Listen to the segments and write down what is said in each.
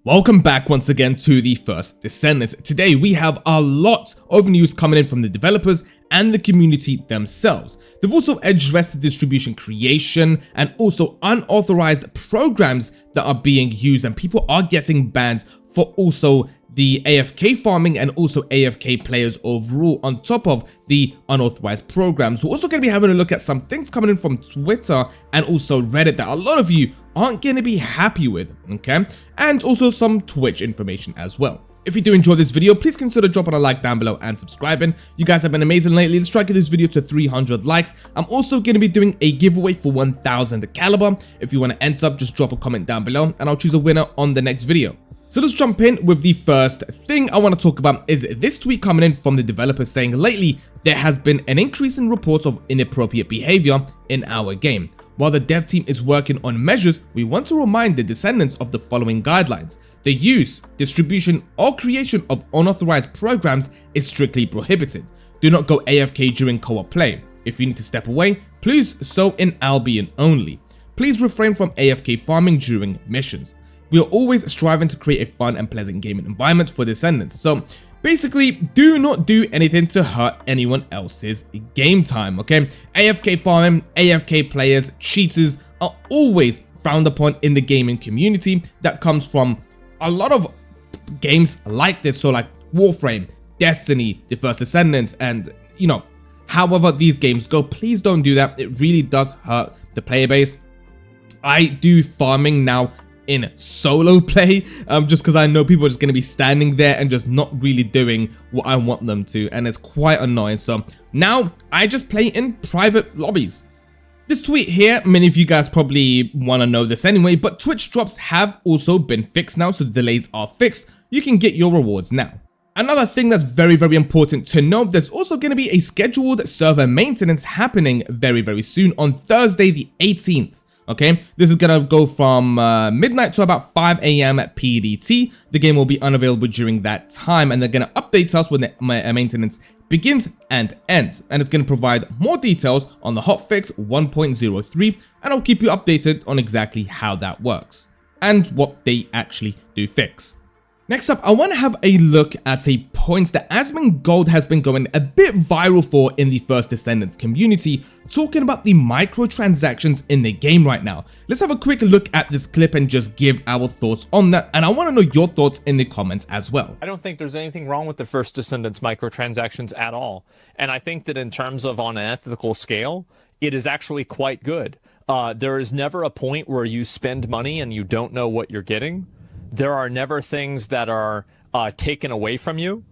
Welcome back once again to the first Descendant. Today we have a lot of news coming in from the developers and the community themselves. They've also addressed the distribution creation and also unauthorized programs that are being used, and people are getting banned for also the AFK farming and also AFK players overall, on top of the unauthorized programs. We're also going to be having a look at some things coming in from Twitter and also Reddit that a lot of you aren't going to be happy with, okay? And also some Twitch information as well. If you do enjoy this video, please consider dropping a like down below and subscribing. You guys have been amazing lately. Let's try to get this video to 300 likes. I'm also going to be doing a giveaway for 1000 caliber. If you want to enter up, just drop a comment down below and I'll choose a winner on the next video. So let's jump in with the first thing I want to talk about is this tweet coming in from the developers saying lately there has been an increase in reports of inappropriate behavior in our game. While the dev team is working on measures, we want to remind the descendants of the following guidelines. The use, distribution, or creation of unauthorized programs is strictly prohibited. Do not go AFK during co-op play. If you need to step away, please so in Albion only. Please refrain from AFK farming during missions. We are always striving to create a fun and pleasant gaming environment for descendants. So basically, do not do anything to hurt anyone else's game time, okay? AFK farming, AFK players, cheaters are always frowned upon in the gaming community. That comes from a lot of games like this, so like Warframe, Destiny, the first Descendants, and you know, however these games go, please don't do that. It really does hurt the player base. I do farming now in solo play, just because I know people are just going to be standing there and just not really doing what I want them to, and it's quite annoying. So now I just play in private lobbies. This tweet here, many of you guys probably want to know this anyway, but Twitch drops have also been fixed now, so the delays are fixed. You can get your rewards now. Another thing that's very important to note, there's also going to be a scheduled server maintenance happening very soon on Thursday the 18th. Okay, this is gonna go from midnight to about 5 AM PDT. The game will be unavailable during that time, and they're gonna update us when the maintenance begins and ends. And it's gonna provide more details on the hotfix 1.03, and I'll keep you updated on exactly how that works and what they actually do fix. Next up, I want to have a look at a point that Asmondgold has been going a bit viral for in the first Descendants community, talking about the microtransactions in the game right now. Let's have a quick look at this clip and just give our thoughts on that, and I want to know your thoughts in the comments as well. I don't think there's anything wrong with the first Descendants microtransactions at all, and I think that in terms of on an ethical scale, it is actually quite good. There is never a point where you spend money and you don't know what you're getting. There are never things that are taken away from you.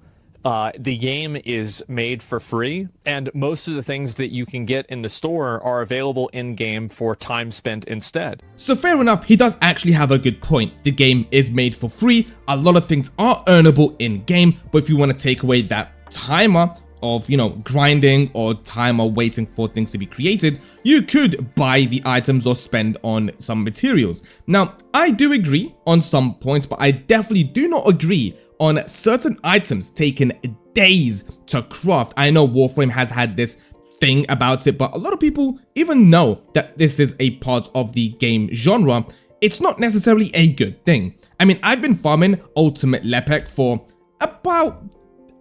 The game is made for free, and most of the things that you can get in the store are available in-game for time spent instead. So fair enough, he does actually have a good point. The game is made for free, a lot of things are earnable in-game, but if you want to take away that timer of, you know, grinding or timer waiting for things to be created, you could buy the items or spend on some materials. Now, I do agree on some points, but I definitely do not agree on certain items taking days to craft. I know Warframe has had this thing about it, but a lot of people even know that this is a part of the game genre. It's not necessarily a good thing. I mean, I've been farming Ultimate Lepek for about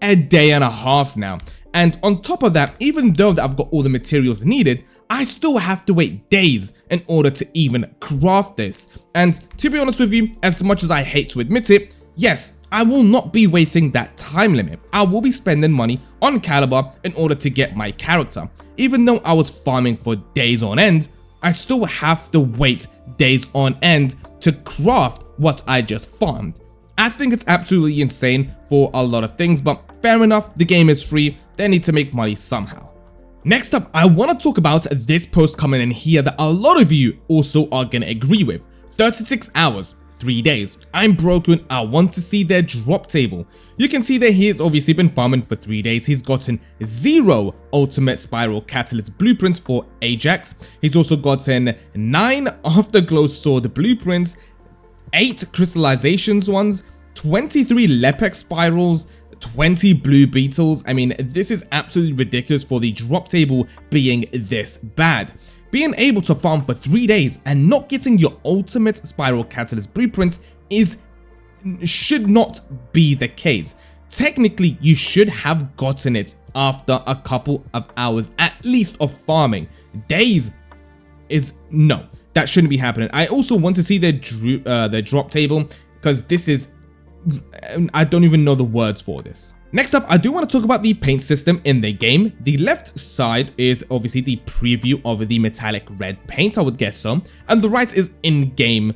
a day and a half now, and on top of that, even though that I've got all the materials needed, I still have to wait days in order to even craft this. And to be honest with you, as much as I hate to admit it, yes, I will not be waiting that time limit. I will be spending money on caliber in order to get my character. Even though I was farming for days on end, I still have to wait days on end to craft what I just farmed. I think it's absolutely insane for a lot of things, but fair enough, the game is free, they need to make money somehow. Next up, I want to talk about this post coming in here that a lot of you also are going to agree with. 36 hours, 3 days. I'm broken, I want to see their drop table. You can see that he has obviously been farming for 3 days. He's gotten 0 ultimate spiral catalyst blueprints for Ajax. He's also gotten 9 afterglow sword blueprints, 8 crystallisations ones, 23 Lepek spirals, 20 blue beetles. I mean, this is absolutely ridiculous for the drop table being this bad. Being able to farm for 3 days and not getting your ultimate spiral catalyst blueprints is should not be the case. Technically, you should have gotten it after a couple of hours at least of farming. Days is no, that shouldn't be happening. I also want to see their drop table, because this is, I don't even know the words for this. Next up, I do want to talk about the paint system in the game. The left side is obviously the preview of the metallic red paint, I would guess so, and the right is in-game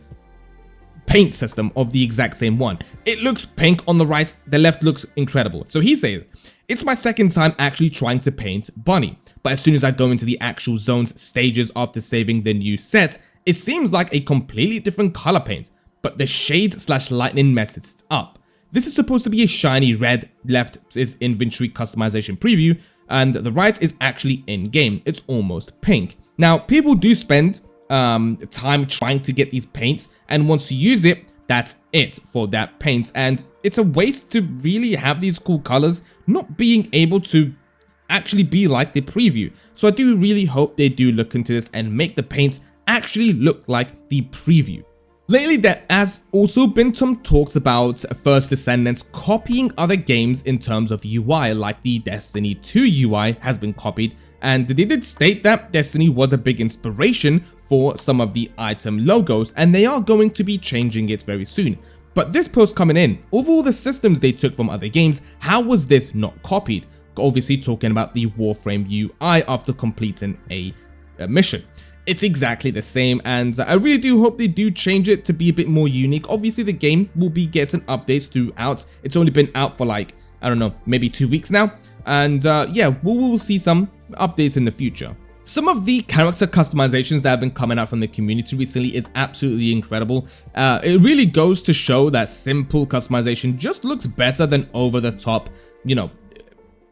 paint system of the exact same one. It looks pink on the right, the left looks incredible. So he says, it's my second time actually trying to paint Bunny, but as soon as I go into the actual zones stages after saving the new set, it seems like a completely different color paint, but the shade/lightning messes it up. This is supposed to be a shiny red, left is inventory customization preview, and the right is actually in-game. It's almost pink. Now, people do spend time trying to get these paints, and once you use it, that's it for that paint, and it's a waste to really have these cool colors not being able to actually be like the preview. So I do really hope they do look into this and make the paints actually look like the preview. Lately, there has also been some talks about First Descendants copying other games in terms of UI, like the Destiny 2 UI has been copied, and they did state that Destiny was a big inspiration for some of the item logos, and they are going to be changing it very soon. But this post coming in, of all the systems they took from other games, how was this not copied? Obviously talking about the Warframe UI after completing a mission. It's exactly the same, and I really do hope they do change it to be a bit more unique. Obviously, the game will be getting updates throughout. It's only been out for like, I don't know, maybe 2 weeks now. And yeah, we will see some updates in the future. Some of the character customizations that have been coming out from the community recently is absolutely incredible. It really goes to show that simple customization just looks better than over-the-top, you know,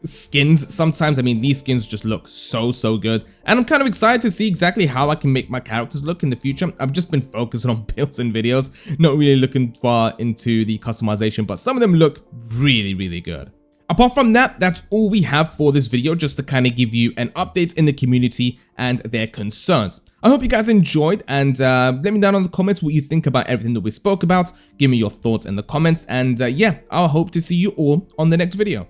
skins sometimes. I mean, these skins just look so good, and I'm kind of excited to see exactly how I can make my characters look in the future. I've just been focusing on builds and videos, not really looking far into the customization, but some of them look really good. Apart from that, that's all we have for this video, just to kind of give you an update in the community and their concerns. I hope you guys enjoyed, and let me down in the comments what you think about everything that we spoke about. Give me your thoughts in the comments, and yeah, I'll hope to see you all on the next video.